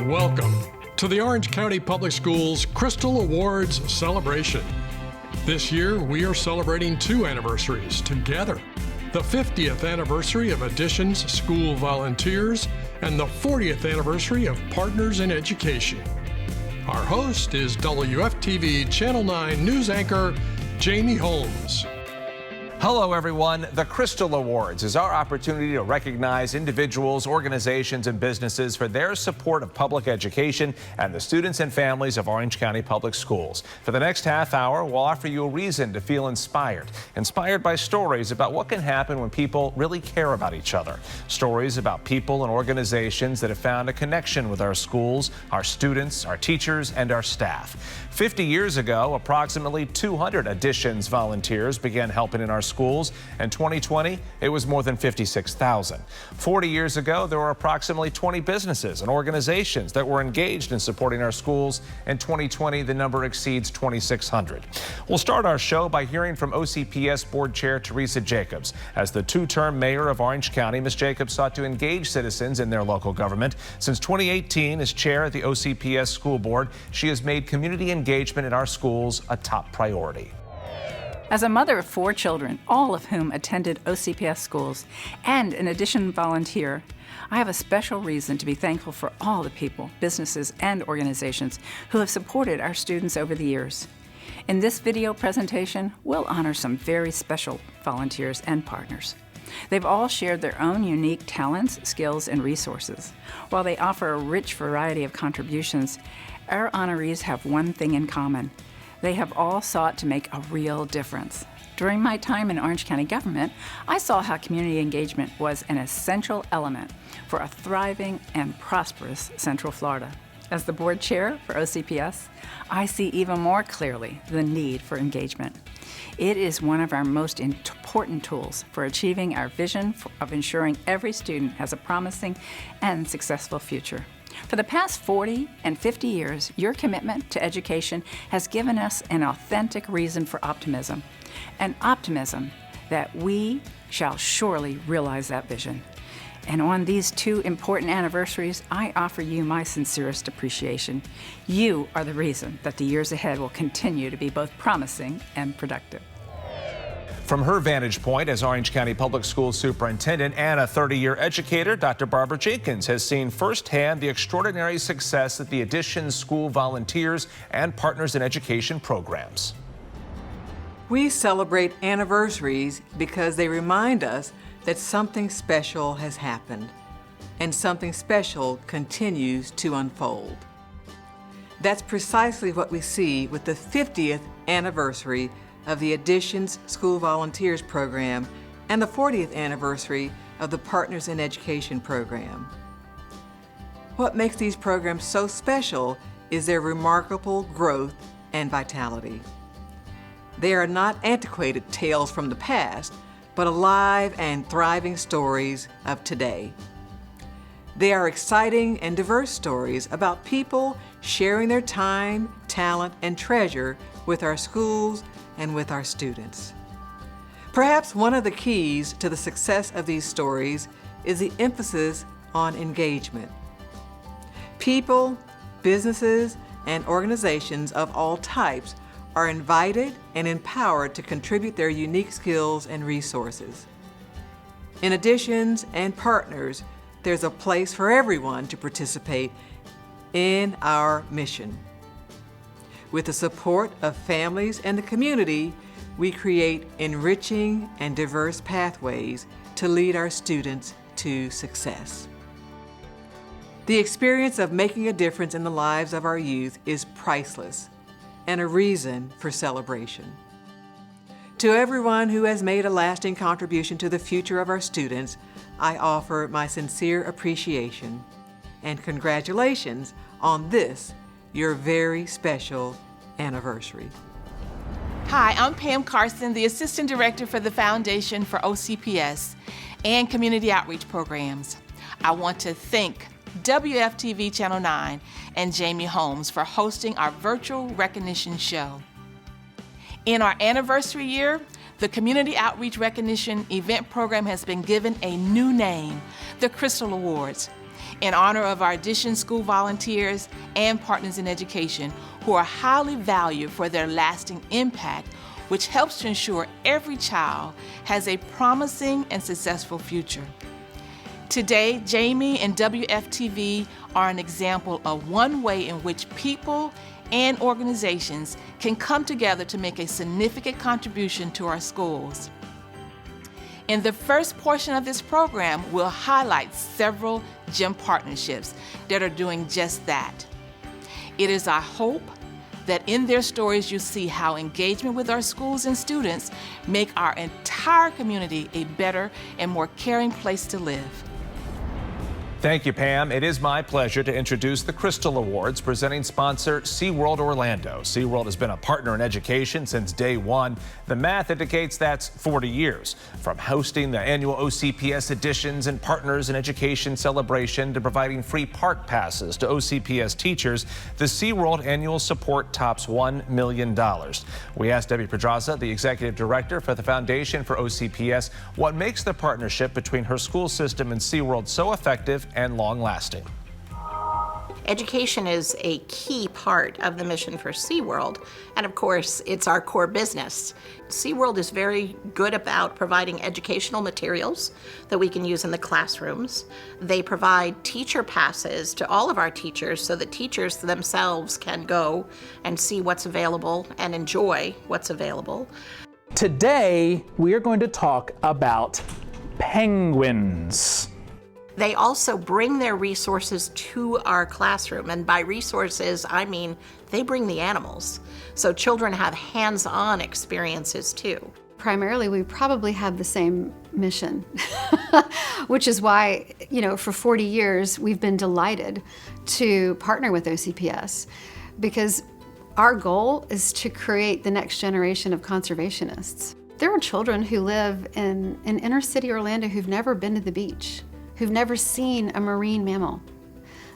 Welcome to the Orange County Public Schools Crystal Awards celebration. This year, we are celebrating two anniversaries together. The 50th anniversary of Additions School Volunteers and the 40th anniversary of Partners in Education. Our host is WFTV Channel 9 news anchor, Jamie Holmes. Hello, everyone. The Crystal Awards is our opportunity to recognize individuals, organizations, and businesses for their support of public education and the students and families of Orange County Public Schools. For the next half hour, we'll offer you a reason to feel inspired by stories about what can happen when people really care about each other. Stories about people and organizations that have found a connection with our schools, our students, our teachers, and our staff. 50 years ago, approximately 200 Additions volunteers began helping in our schools. In 2020, it was more than 56,000. 40 years ago, there were approximately 20 businesses and organizations that were engaged in supporting our schools. In 2020, the number exceeds 2,600. We'll start our show by hearing from OCPS Board Chair Teresa Jacobs. As the two-term mayor of Orange County, Ms. Jacobs sought to engage citizens in their local government. Since 2018, as chair of the OCPS School Board, she has made community engagement in our schools a top priority. As a mother of 4 children, all of whom attended OCPS schools, and an Addition volunteer, I have a special reason to be thankful for all the people, businesses, and organizations who have supported our students over the years. In this video presentation, we'll honor some very special volunteers and partners. They've all shared their own unique talents, skills, and resources. While they offer a rich variety of contributions, our honorees have one thing in common. They have all sought to make a real difference. During my time in Orange County government, I saw how community engagement was an essential element for a thriving and prosperous Central Florida. As the board chair for OCPS, I see even more clearly the need for engagement. It is one of our most important tools for achieving our vision of ensuring every student has a promising and successful future. For the past 40 and 50 years, your commitment to education has given us an authentic reason for optimism, an optimism that we shall surely realize that vision. And on these two important anniversaries, I offer you my sincerest appreciation. You are the reason that the years ahead will continue to be both promising and productive. From her vantage point as Orange County Public Schools Superintendent and a 30-year educator, Dr. Barbara Jenkins has seen firsthand the extraordinary success that the Additions School Volunteers and Partners in Education programs. We celebrate anniversaries because they remind us that something special has happened, and something special continues to unfold. That's precisely what we see with the 50th anniversary of the Additions School Volunteers program and the 40th anniversary of the Partners in Education program. What makes these programs so special is their remarkable growth and vitality. They are not antiquated tales from the past, but alive and thriving stories of today. They are exciting and diverse stories about people sharing their time, talent, and treasure with our schools and with our students. Perhaps one of the keys to the success of these stories is the emphasis on engagement. People, businesses, and organizations of all types are invited and empowered to contribute their unique skills and resources. In Additions and Partners, there's a place for everyone to participate in our mission. With the support of families and the community, we create enriching and diverse pathways to lead our students to success. The experience of making a difference in the lives of our youth is priceless and a reason for celebration. To everyone who has made a lasting contribution to the future of our students, I offer my sincere appreciation and congratulations on this, your very special anniversary. Hi, I'm Pam Carson, the Assistant Director for the Foundation for OCPS and Community Outreach Programs. I want to thank WFTV Channel 9 and Jamie Holmes for hosting our virtual recognition show. In our anniversary year, the Community Outreach Recognition Event Program has been given a new name, the Crystal Awards. in honor of our Addition School volunteers and partners in education who are highly valued for their lasting impact, which helps to ensure every child has a promising and successful future. Today, Jamie and WFTV are an example of one way in which people and organizations can come together to make a significant contribution to our schools. In the first portion of this program, we'll highlight several GEM partnerships that are doing just that. It is our hope that in their stories you see how engagement with our schools and students make our entire community a better and more caring place to live. Thank you, Pam. It is my pleasure to introduce the Crystal Awards, presenting sponsor SeaWorld Orlando. SeaWorld has been a partner in education since day one. The math indicates that's 40 years. From hosting the annual OCPS Editions and Partners in Education celebration to providing free park passes to OCPS teachers, the SeaWorld annual support tops $1 million. We asked Debbie Pedraza, the executive director for the Foundation for OCPS, what makes the partnership between her school system and SeaWorld so effective and long-lasting. Education is a key part of the mission for SeaWorld, and of course, it's our core business. SeaWorld is very good about providing educational materials that we can use in the classrooms. They provide teacher passes to all of our teachers so that teachers themselves can go and see what's available and enjoy what's available. Today, we are going to talk about penguins. They also bring their resources to our classroom, and by resources, I mean they bring the animals. So children have hands-on experiences too. Primarily, we probably have the same mission, which is why, for 40 years, we've been delighted to partner with OCPS, because our goal is to create the next generation of conservationists. There are children who live in inner city Orlando who've never been to the beach, who've never seen a marine mammal.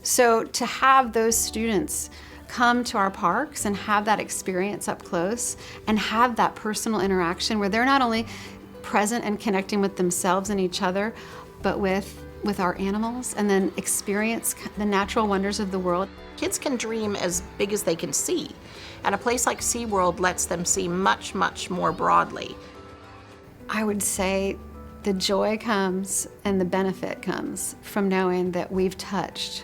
So to have those students come to our parks and have that experience up close and have that personal interaction where they're not only present and connecting with themselves and each other, but with our animals, and then experience the natural wonders of the world. Kids can dream as big as they can see, and a place like SeaWorld lets them see much, much more broadly. I would say the joy comes and the benefit comes from knowing that we've touched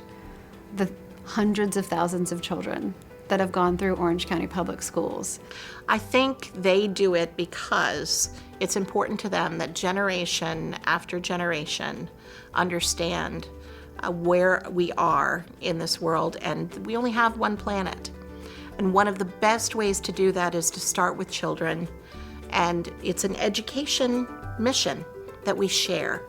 the hundreds of thousands of children that have gone through Orange County Public Schools. I think they do it because it's important to them that generation after generation understand where we are in this world, and we only have one planet. And one of the best ways to do that is to start with children, and it's an education mission that we share.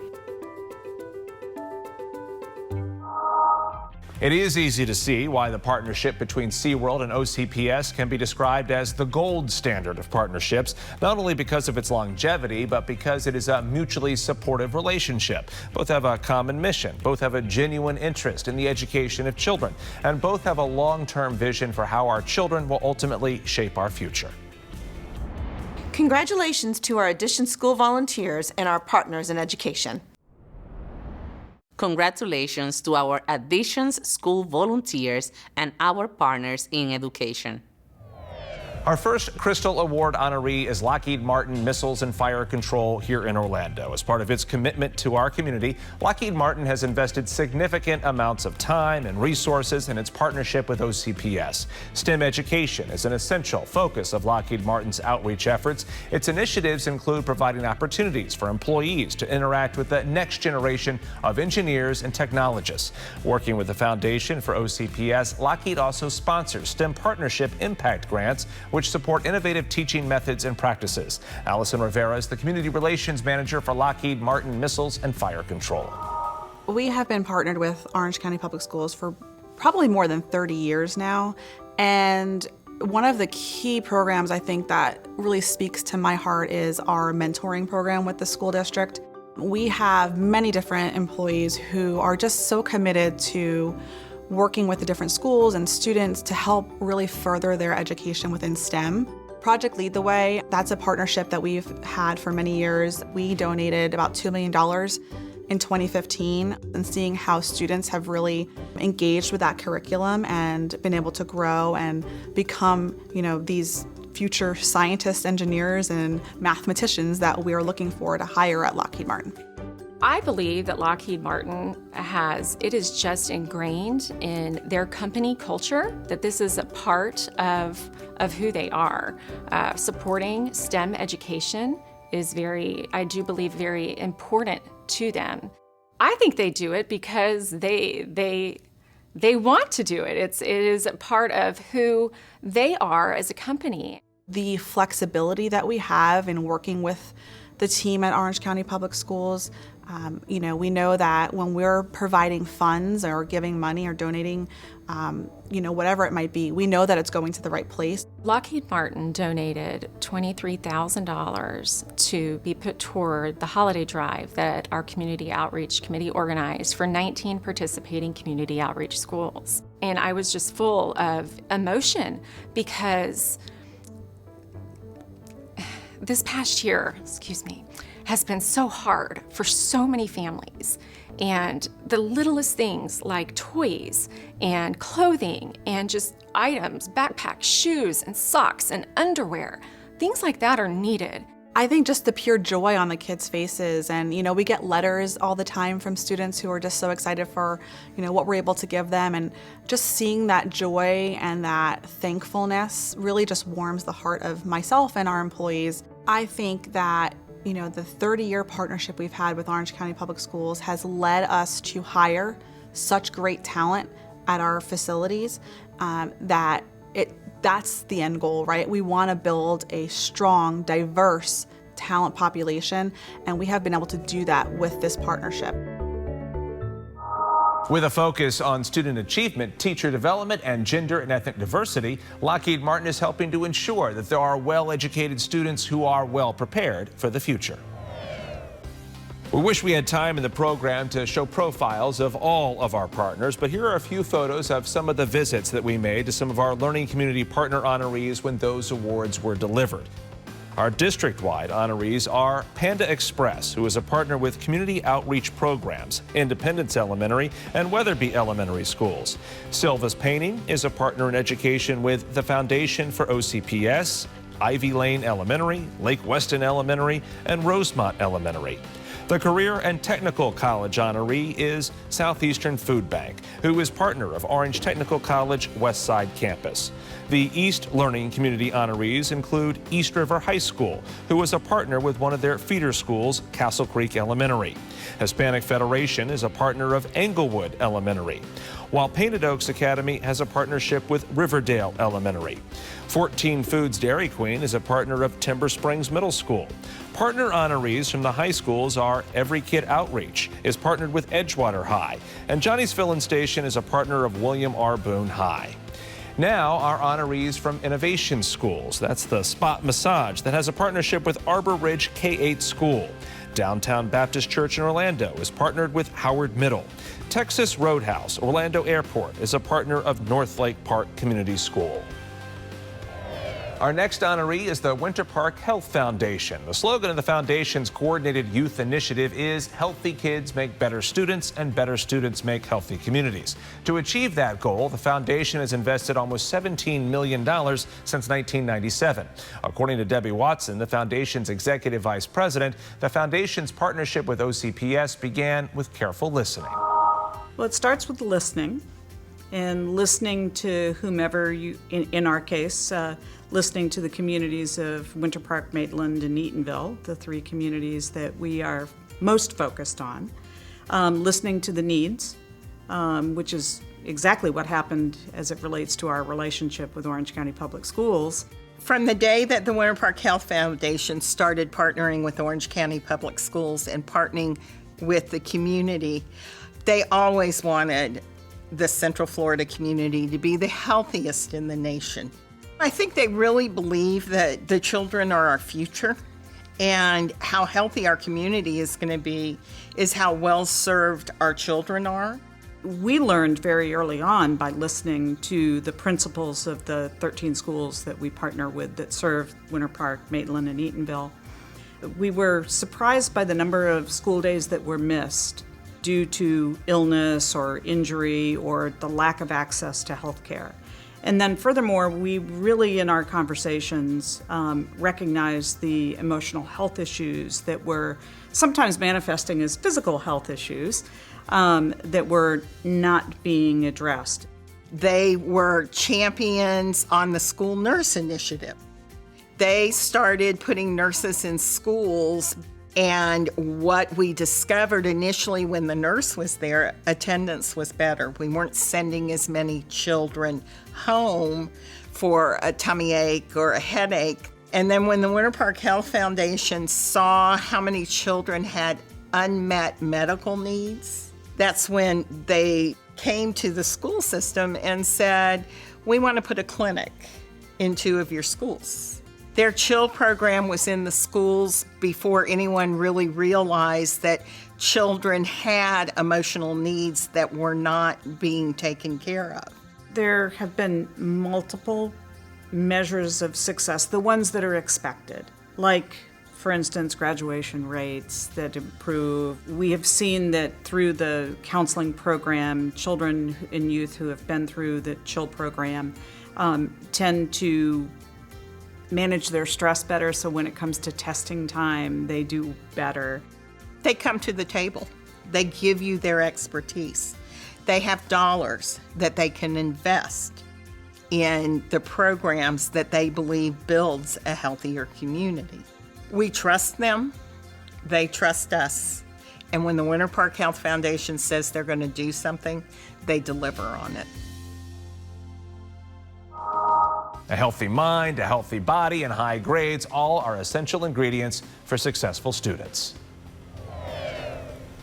It is easy to see why the partnership between SeaWorld and OCPS can be described as the gold standard of partnerships, not only because of its longevity, but because it is a mutually supportive relationship. Both have a common mission, both have a genuine interest in the education of children, and both have a long-term vision for how our children will ultimately shape our future. Congratulations to our Addition School volunteers and our partners in education. Congratulations to our Additions School volunteers and our partners in education. Our first Crystal Award honoree is Lockheed Martin Missiles and Fire Control here in Orlando. As part of its commitment to our community, Lockheed Martin has invested significant amounts of time and resources in its partnership with OCPS. STEM education is an essential focus of Lockheed Martin's outreach efforts. Its initiatives include providing opportunities for employees to interact with the next generation of engineers and technologists. Working with the Foundation for OCPS, Lockheed also sponsors STEM Partnership Impact Grants, which support innovative teaching methods and practices. Allison Rivera is the Community Relations Manager for Lockheed Martin Missiles and Fire Control. We have been partnered with Orange County Public Schools for probably more than 30 years now. And one of the key programs I think that really speaks to my heart is our mentoring program with the school district. We have many different employees who are just so committed to working with the different schools and students to help really further their education within STEM. Project Lead the Way, that's a partnership that we've had for many years. We donated about $2 million in 2015 and seeing how students have really engaged with that curriculum and been able to grow and become, these future scientists, engineers, and mathematicians that we are looking for to hire at Lockheed Martin. I believe that Lockheed Martin it is just ingrained in their company culture, that this is a part of who they are. Supporting STEM education is I do believe, very important to them. I think they do it because they want to do it. It is a part of who they are as a company. The flexibility that we have in working with the team at Orange County Public Schools, we know that when we're providing funds or giving money or donating, whatever it might be, we know that it's going to the right place. Lockheed Martin donated $23,000 to be put toward the holiday drive that our Community Outreach Committee organized for 19 participating community outreach schools. And I was just full of emotion because this past year, has been so hard for so many families. And the littlest things like toys and clothing and just items, backpacks, shoes and socks and underwear, things like that are needed. I think just the pure joy on the kids' faces, and we get letters all the time from students who are just so excited for what we're able to give them, and just seeing that joy and that thankfulness really just warms the heart of myself and our employees. I think that the 30-year partnership we've had with Orange County Public Schools has led us to hire such great talent at our facilities that's the end goal, right? We want to build a strong, diverse talent population, and we have been able to do that with this partnership. With a focus on student achievement, teacher development, and gender and ethnic diversity, Lockheed Martin is helping to ensure that there are well-educated students who are well prepared for the future. We wish we had time in the program to show profiles of all of our partners, but here are a few photos of some of the visits that we made to some of our Learning Community Partner honorees when those awards were delivered. Our district-wide honorees are Panda Express, who is a partner with Community Outreach Programs, Independence Elementary, and Weatherby Elementary Schools. Silva's Painting is a partner in education with the Foundation for OCPS, Ivy Lane Elementary, Lake Weston Elementary, and Rosemont Elementary. The Career and Technical College honoree is Southeastern Food Bank, who is partner of Orange Technical College Westside Campus. The East Learning Community honorees include East River High School, who is a partner with one of their feeder schools, Castle Creek Elementary. Hispanic Federation is a partner of Englewood Elementary, while Painted Oaks Academy has a partnership with Riverdale Elementary. 14 Foods Dairy Queen is a partner of Timber Springs Middle School. Partner honorees from the high schools are Every Kid Outreach is partnered with Edgewater High, and Johnny's Filling Station is a partner of William R. Boone High. Now, our honorees from Innovation Schools. That's the Spot Massage that has a partnership with Arbor Ridge K-8 School. Downtown Baptist Church in Orlando is partnered with Howard Middle. Texas Roadhouse Orlando Airport is a partner of North Lake Park Community School. Our next honoree is the Winter Park Health Foundation. The slogan of the foundation's coordinated youth initiative is Healthy Kids Make Better Students and Better Students Make Healthy Communities. To achieve that goal, the foundation has invested almost $17 million since 1997. According to Debbie Watson, the foundation's executive vice president, the foundation's partnership with OCPS began with careful listening. Well, it starts with listening, and listening to whomever you, in our case, listening to the communities of Winter Park, Maitland, and Eatonville, the three communities that we are most focused on. Listening to the needs, which is exactly what happened as it relates to our relationship with Orange County Public Schools. From the day that the Winter Park Health Foundation started partnering with Orange County Public Schools and partnering with the community, they always wanted the Central Florida community to be the healthiest in the nation. I think they really believe that the children are our future, and how healthy our community is going to be is how well served our children are. We learned very early on by listening to the principals of the 13 schools that we partner with that serve Winter Park, Maitland, and Eatonville, We were surprised by the number of school days that were missed due to illness or injury or the lack of access to health care. And then furthermore, we really, in our conversations, recognized the emotional health issues that were sometimes manifesting as physical health issues that were not being addressed. They were champions on the school nurse initiative. They started putting nurses in schools, and what we discovered initially when the nurse was there, attendance was better. We weren't sending as many children home for a tummy ache or a headache. And then when the Winter Park Health Foundation saw how many children had unmet medical needs, that's when they came to the school system and said, we want to put a clinic in 2 of your schools. Their CHILL program was in the schools before anyone really realized that children had emotional needs that were not being taken care of. There have been multiple measures of success, the ones that are expected, like, for instance, graduation rates that improve. We have seen that through the counseling program, children and youth who have been through the CHILL program tend to manage their stress better, so when it comes to testing time, they do better. They come to the table. They give you their expertise. They have dollars that they can invest in the programs that they believe builds a healthier community. We trust them. They trust us. And when the Winter Park Health Foundation says they're going to do something, they deliver on it. A healthy mind, a healthy body, and high grades all are essential ingredients for successful students.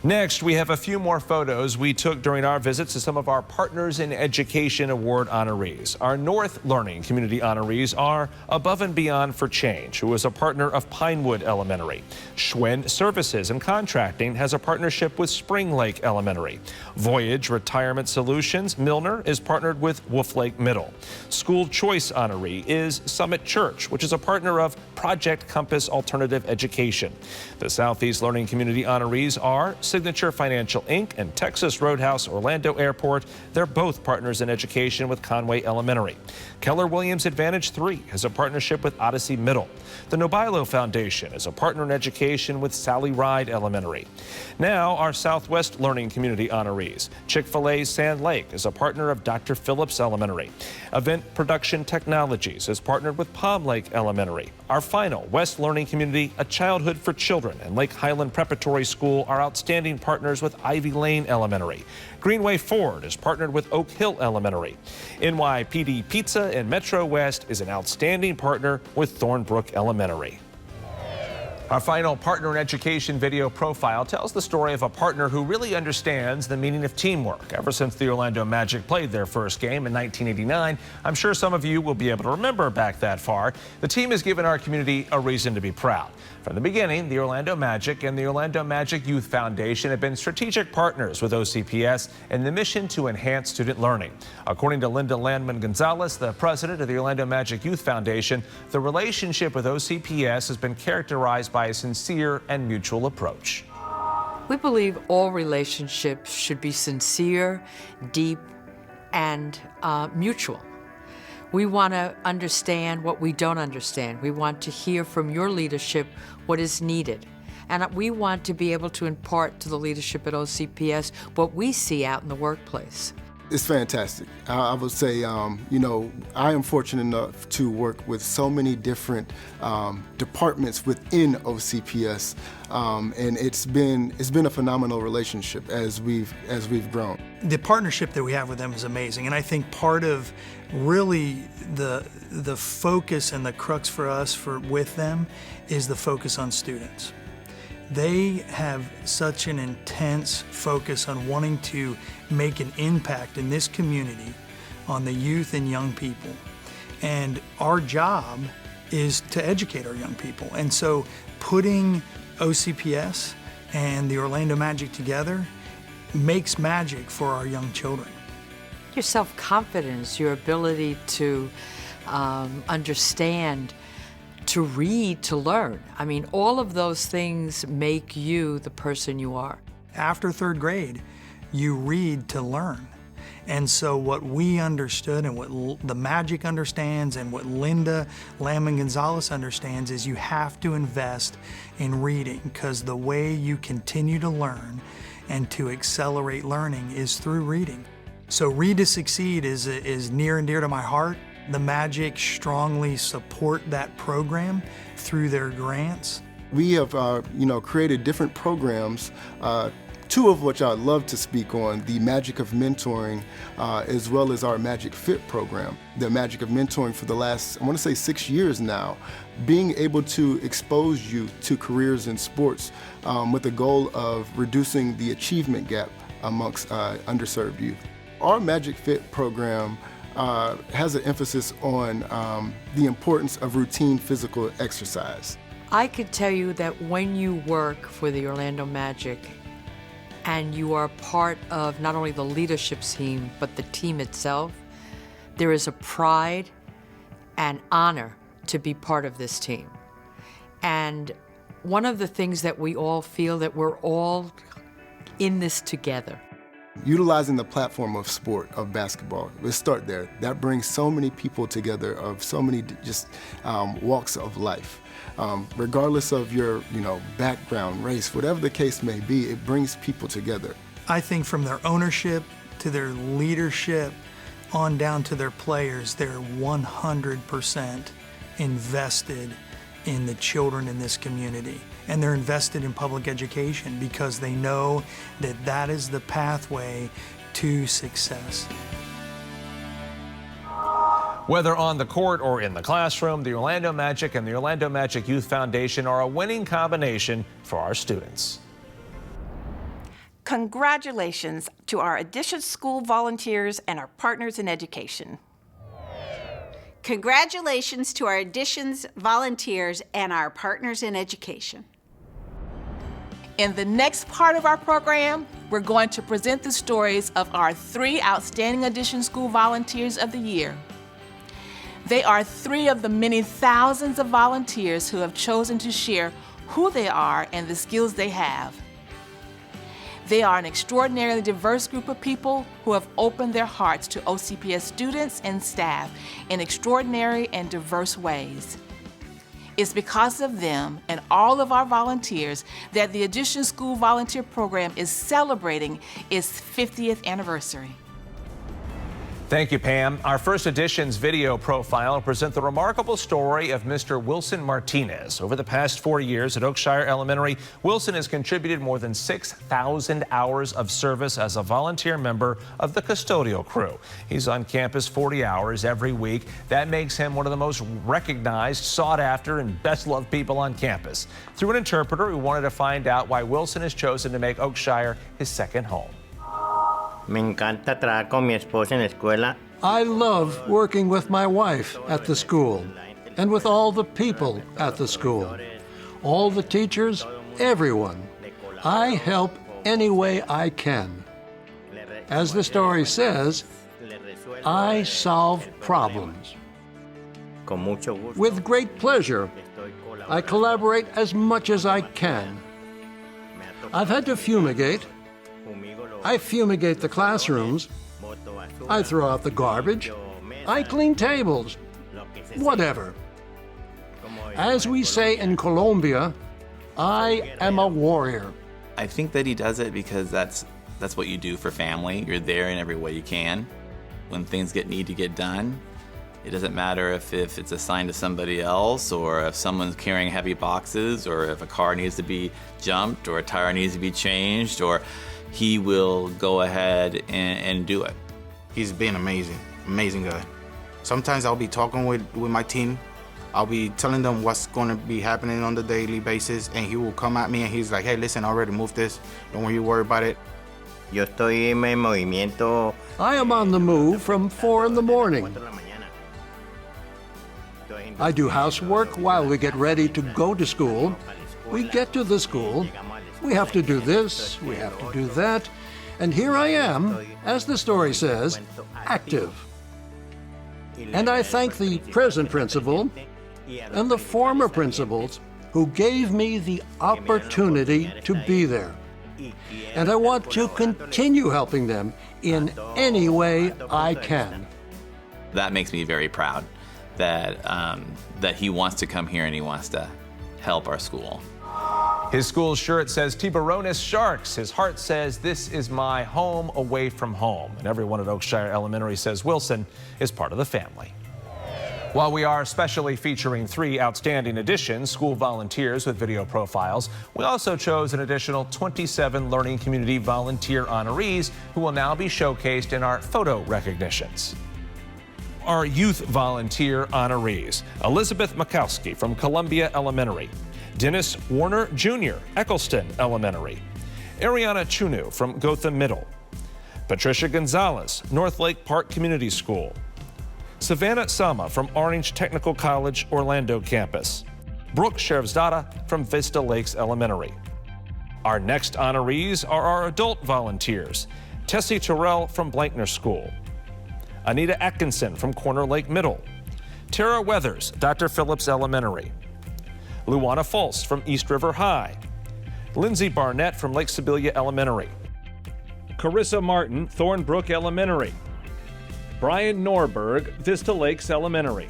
Next, we have a few more photos we took during our visits to some of our Partners in Education Award honorees. Our North Learning Community honorees are Above and Beyond for Change, who is a partner of Pinewood Elementary. Schwinn Services and Contracting has a partnership with Spring Lake Elementary. Voyage Retirement Solutions, Milner, is partnered with Wolf Lake Middle. School Choice honoree is Summit Church, which is a partner of Project Compass Alternative Education. The Southeast Learning Community honorees are Signature Financial Inc. and Texas Roadhouse Orlando Airport. They're both partners in education with Conway Elementary. Keller Williams Advantage 3 has a partnership with Odyssey Middle. The Nobilo Foundation is a partner in education with Sally Ride Elementary. Now, our Southwest Learning Community honorees. Chick-fil-A Sand Lake is a partner of Dr. Phillips Elementary. Event Production Technologies is partnered with Palm Lake Elementary. Our final West Learning Community, A Childhood for Children, and Lake Highland Preparatory School are outstanding partners with Ivy Lane Elementary. Greenway Ford is partnered with Oak Hill Elementary. NYPD Pizza in Metro West is an outstanding partner with Thornbrook Elementary. Our final Partner in Education video profile tells the story of a partner who really understands the meaning of teamwork. Ever since the Orlando Magic played their first game in 1989, I'm sure some of you will be able to remember back that far. The team has given our community a reason to be proud. From the beginning, the Orlando Magic and the Orlando Magic Youth Foundation have been strategic partners with OCPS in the mission to enhance student learning. According to Linda Landman Gonzalez, the president of the Orlando Magic Youth Foundation, the relationship with OCPS has been characterized by a sincere and mutual approach. We believe all relationships should be sincere, deep, and mutual. We want to understand what we don't understand. We want to hear from your leadership what is needed. And we want to be able to impart to the leadership at OCPS what we see out in the workplace. It's fantastic. I would say, you know, I am fortunate enough to work with so many different departments within OCPS, and it's been a phenomenal relationship as we've grown. The partnership that we have with them is amazing, and I think part of really the focus and the crux for us with them is the focus on students. They have such an intense focus on wanting to make an impact in this community on the youth and young people. And our job is to educate our young people. And so putting OCPS and the Orlando Magic together makes magic for our young children. Your self-confidence, your ability to understand to read, to learn. I mean, all of those things make you the person you are. After third grade, you read to learn. And so what we understood and what the Magic understands and what Linda Lamon Gonzalez understands is you have to invest in reading, because the way you continue to learn and to accelerate learning is through reading. So Read to Succeed is near and dear to my heart. The Magic strongly support that program through their grants. We have created different programs, two of which I'd love to speak on: the Magic of Mentoring, as well as our Magic Fit program. The Magic of Mentoring for the last, I want to say 6 years now, being able to expose you to careers in sports with the goal of reducing the achievement gap amongst underserved youth. Our Magic Fit program has an emphasis on the importance of routine physical exercise. I could tell you that when you work for the Orlando Magic and you are part of not only the leadership team, but the team itself, there is a pride and honor to be part of this team. And one of the things that we all feel that we're all in this together. Utilizing the platform of sport, of basketball, let's start there. That brings so many people together of so many just walks of life. Regardless of your background, race, whatever the case may be, it brings people together. I think from their ownership to their leadership on down to their players, they're 100% invested in the children in this community. And they're invested in public education because they know that that is the pathway to success. Whether on the court or in the classroom, the Orlando Magic and the Orlando Magic Youth Foundation are a winning combination for our students. Congratulations to our Additions School volunteers and our partners in education. Congratulations to our Additions volunteers and our partners in education. In the next part of our program, we're going to present the stories of our 3 outstanding Additions School volunteers of the year. They are 3 of the many thousands of volunteers who have chosen to share who they are and the skills they have. They are an extraordinarily diverse group of people who have opened their hearts to OCPS students and staff in extraordinary and diverse ways. It's because of them and all of our volunteers that the Additions School Volunteer Program is celebrating its 50th anniversary. Thank you, Pam. Our First Editions video profile will present the remarkable story of Mr. Wilson Martinez. Over the past 4 years at Oakshire Elementary, Wilson has contributed more than 6,000 hours of service as a volunteer member of the custodial crew. He's on campus 40 hours every week. That makes him one of the most recognized, sought after, and best loved people on campus. Through an interpreter, we wanted to find out why Wilson has chosen to make Oakshire his second home. Me encanta trabajar con mi esposa en la escuela. I love working with my wife at the school and with all the people at the school, all the teachers, everyone. I help any way I can. As the story says, I solve problems. With great pleasure, I collaborate as much as I can. I've had to fumigate. I fumigate the classrooms. I throw out the garbage. I clean tables. Whatever. As we say in Colombia, I am a warrior. I think that he does it because that's what you do for family. You're there in every way you can. When things need to get done, it doesn't matter if it's assigned to somebody else or if someone's carrying heavy boxes or if a car needs to be jumped or a tire needs to be changed, or he will go ahead and do it. He's been amazing guy. Sometimes I'll be talking with my team. I'll be telling them what's going to be happening on the daily basis, and he will come at me and he's like, hey, listen, I already moved this. Don't worry about it. Yo estoy en movimiento. I am on the move from 4 in the morning. I do housework while we get ready to go to school. We get to the school. We have to do this, we have to do that, and here I am, as the story says, active. And I thank the present principal, and the former principals who gave me the opportunity to be there. And I want to continue helping them in any way I can. That makes me very proud that, that he wants to come here and he wants to help our school. His school's shirt says Tiburones Sharks. His heart says, "This is my home away from home." And everyone at Oakshire Elementary says Wilson is part of the family. While we are specially featuring 3 outstanding additions, school volunteers with video profiles, we also chose an additional 27 Learning Community Volunteer honorees who will now be showcased in our photo recognitions. Our youth volunteer honorees: Elizabeth Makowski from Columbia Elementary, Dennis Warner Jr., Eccleston Elementary, Ariana Chunu from Gotham Middle, Patricia Gonzalez, North Lake Park Community School, Savannah Sama from Orange Technical College, Orlando campus, Brooke Shervzdada from Vista Lakes Elementary. Our next honorees are our adult volunteers: Tessie Terrell from Blankner School, Anita Atkinson from Corner Lake Middle, Tara Weathers, Dr. Phillips Elementary, Luana Fultz from East River High, Lindsay Barnett from Lake Sibilia Elementary, Carissa Martin, Thornbrook Elementary, Brian Norberg, Vista Lakes Elementary.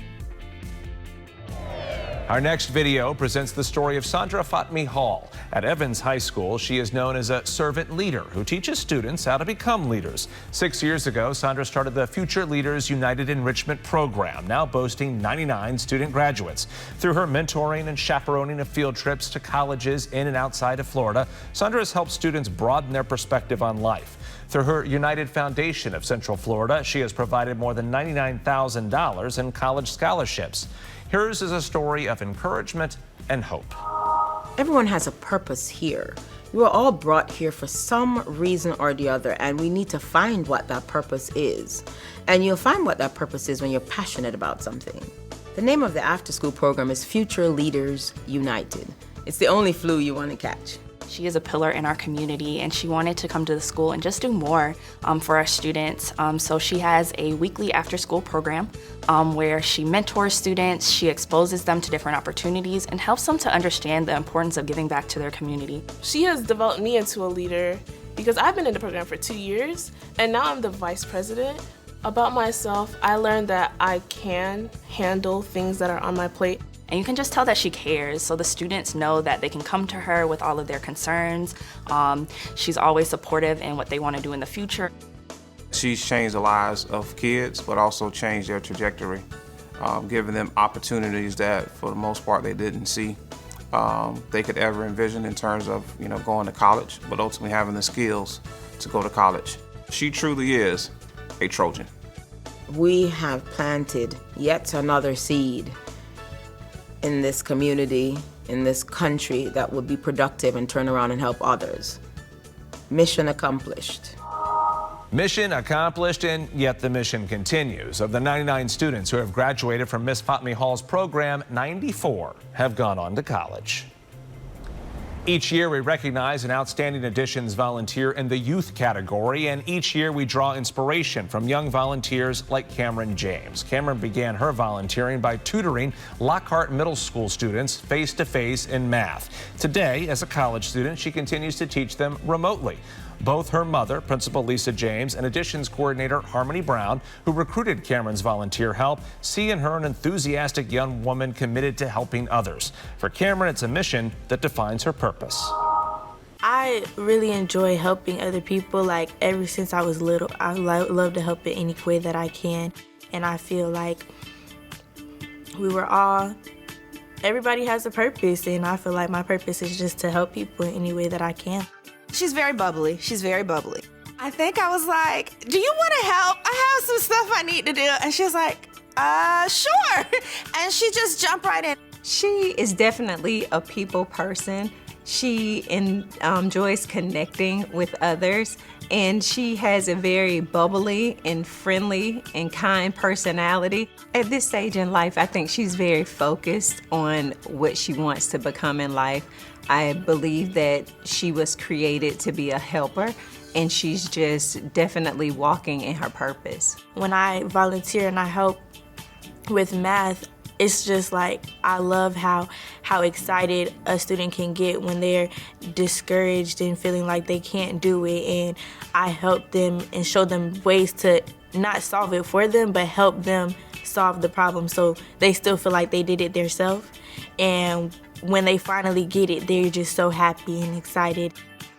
Our next video presents the story of Sandra Fatmi Hall. At Evans High School, she is known as a servant leader who teaches students how to become leaders. 6 years ago, Sandra started the Future Leaders United Enrichment Program, now boasting 99 student graduates. Through her mentoring and chaperoning of field trips to colleges in and outside of Florida, Sandra has helped students broaden their perspective on life. Through her United Foundation of Central Florida, she has provided more than $99,000 in college scholarships. Hers is a story of encouragement and hope. Everyone has a purpose here. We were all brought here for some reason or the other, and we need to find what that purpose is. And you'll find what that purpose is when you're passionate about something. The name of the after-school program is Future Leaders United. It's the only flu you want to catch. She is a pillar in our community, and she wanted to come to the school and just do more for our students. So she has a weekly after-school program where she mentors students, she exposes them to different opportunities, and helps them to understand the importance of giving back to their community. She has developed me into a leader because I've been in the program for 2 years, and now I'm the vice president. About myself, I learned that I can handle things that are on my plate. And you can just tell that she cares, so the students know that they can come to her with all of their concerns. She's always supportive in what they want to do in the future. She's changed the lives of kids, but also changed their trajectory, giving them opportunities that, for the most part, they didn't see they could ever envision in terms of, going to college, but ultimately having the skills to go to college. She truly is a Trojan. We have planted yet another seed in this community, in this country, that would be productive and turn around and help others. Mission accomplished. Mission accomplished, and yet the mission continues. Of the 99 students who have graduated from Miss Fatmi Hall's program, 94 have gone on to college. Each year we recognize an Outstanding Additions volunteer in the youth category, and each year we draw inspiration from young volunteers like Cameron James. Cameron began her volunteering by tutoring Lockhart Middle School students face-to-face in math. Today, as a college student, she continues to teach them remotely. Both her mother, Principal Lisa James, and Additions Coordinator Harmony Brown, who recruited Cameron's volunteer help, see in her an enthusiastic young woman committed to helping others. For Cameron, it's a mission that defines her purpose. I really enjoy helping other people. Like, ever since I was little, I love to help in any way that I can. And I feel like everybody has a purpose, and I feel like my purpose is just to help people in any way that I can. She's very bubbly. I think I was like, do you want to help? I have some stuff I need to do. And she was like, sure. And she just jumped right in. She is definitely a people person. She enjoys connecting with others, and she has a very bubbly and friendly and kind personality. At this stage in life, I think she's very focused on what she wants to become in life. I believe that she was created to be a helper, and she's just definitely walking in her purpose. When I volunteer and I help with math, it's just like I love how excited a student can get when they're discouraged and feeling like they can't do it, and I help them and show them ways to not solve it for them, but help them solve the problem so they still feel like they did it themselves. And when they finally get it, they're just so happy and excited.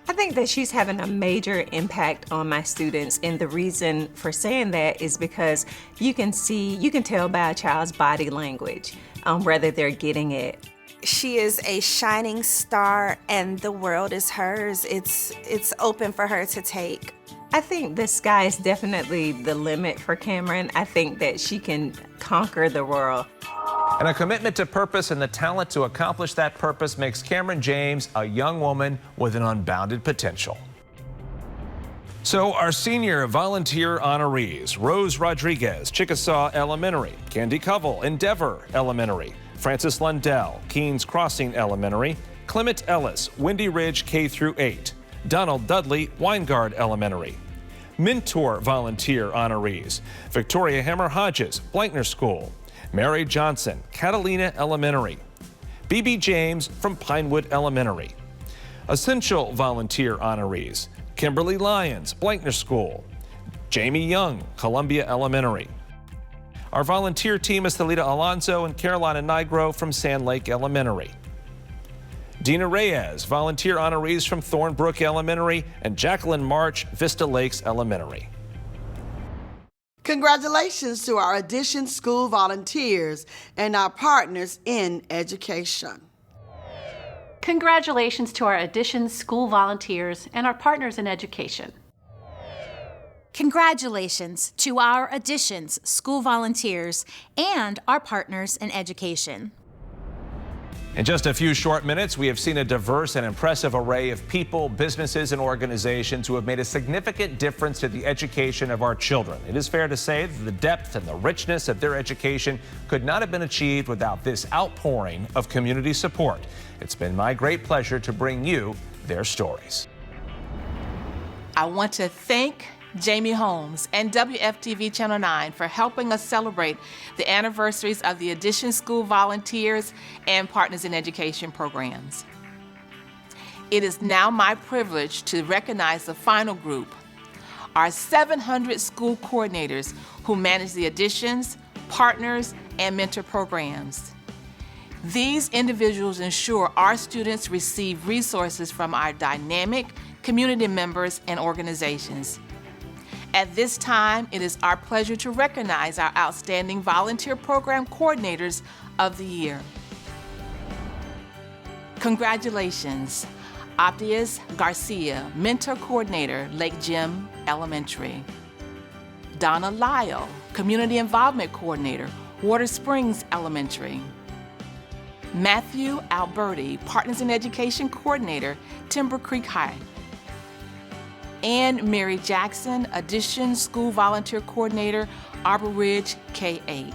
I think that she's having a major impact on my students, and the reason for saying that is because you can tell by a child's body language whether they're getting it. She is a shining star, and the world is hers. It's open for her to take. I think the sky is definitely the limit for Cameron. I think that she can conquer the world. And a commitment to purpose and the talent to accomplish that purpose makes Cameron James a young woman with an unbounded potential. So our senior volunteer honorees: Rose Rodriguez, Chickasaw Elementary; Candy Covell, Endeavor Elementary; Francis Lundell, Keens Crossing Elementary; Clement Ellis, Windy Ridge K-8; Donald Dudley, Weingard Elementary. Mentor volunteer honorees: Victoria Hammer Hodges, Blankner School; Mary Johnson, Catalina Elementary; B.B. James from Pinewood Elementary. Essential volunteer honorees: Kimberly Lyons, Blankner School; Jamie Young, Columbia Elementary. Our volunteer team is Thalita Alonso and Carolina Nigro from Sand Lake Elementary. Dina Reyes, volunteer honorees from Thornbrook Elementary, and Jacqueline March, Vista Lakes Elementary. Congratulations to our Addition School volunteers and our partners in education. Congratulations to our Addition School volunteers and our partners in education. Congratulations to our Additions School volunteers and our partners in education. In just a few short minutes, we have seen a diverse and impressive array of people, businesses, and organizations who have made a significant difference to the education of our children. It is fair to say that the depth and the richness of their education could not have been achieved without this outpouring of community support. It's been my great pleasure to bring you their stories. I want to thank Jamie Holmes and WFTV Channel 9 for helping us celebrate the anniversaries of the Addition School volunteers and partners in education programs. It is now my privilege to recognize the final group, our 700 school coordinators who manage the Additions, partners, and mentor programs. These individuals ensure our students receive resources from our dynamic community members and organizations. At this time, it is our pleasure to recognize our outstanding volunteer program coordinators of the year. Congratulations, Optius Garcia, Mentor Coordinator, Lake Gym Elementary. Donna Lyle, Community Involvement Coordinator, Water Springs Elementary. Matthew Alberti, Partners in Education Coordinator, Timber Creek High. And Mary Jackson, Addition School Volunteer Coordinator, Arbor Ridge K-8.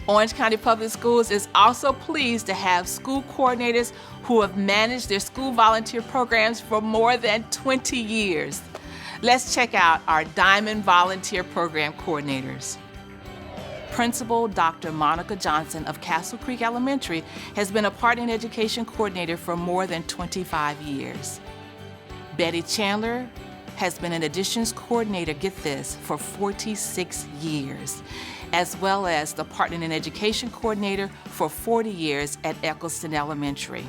Orange County Public Schools is also pleased to have school coordinators who have managed their school volunteer programs for more than 20 years. Let's check out our Diamond Volunteer Program coordinators. Principal Dr. Monica Johnson of Castle Creek Elementary has been a Partner in Education coordinator for more than 25 years. Betty Chandler has been an Additions coordinator, get this, for 46 years, as well as the Partner in Education coordinator for 40 years at Eccleston Elementary.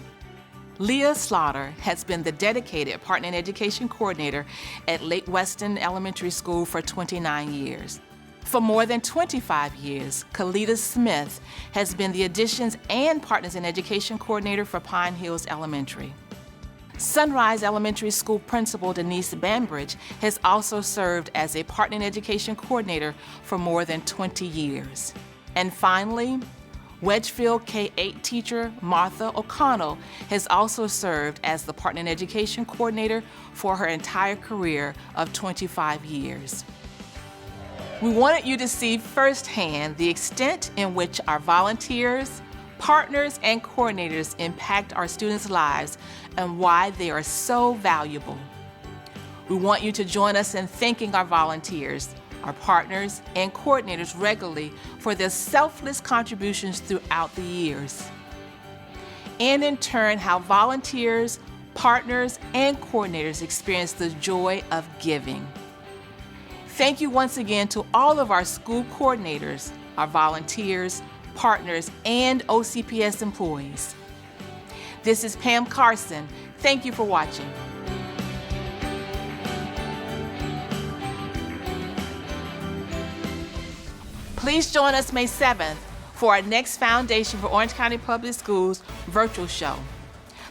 Leah Slaughter has been the dedicated Partner in Education coordinator at Lake Weston Elementary School for 29 years. For more than 25 years, Kalita Smith has been the Additions and Partners in Education coordinator for Pine Hills Elementary. Sunrise Elementary School Principal Denise Bambridge has also served as a Partner in Education coordinator for more than 20 years. And finally, Wedgefield K-8 teacher Martha O'Connell has also served as the Partner in Education coordinator for her entire career of 25 years. We wanted you to see firsthand the extent in which our volunteers, partners, and coordinators impact our students' lives and why they are so valuable. We want you to join us in thanking our volunteers our partners, and coordinators regularly for their selfless contributions throughout the years. And in turn, how volunteers, partners, and coordinators experience the joy of giving. Thank you once again to all of our school coordinators, our volunteers, partners, and OCPS employees. This is Pam Carson. Thank you for watching. Please join us May 7th for our next Foundation for Orange County Public Schools virtual show,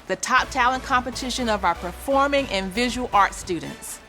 the top talent competition of our performing and visual arts students.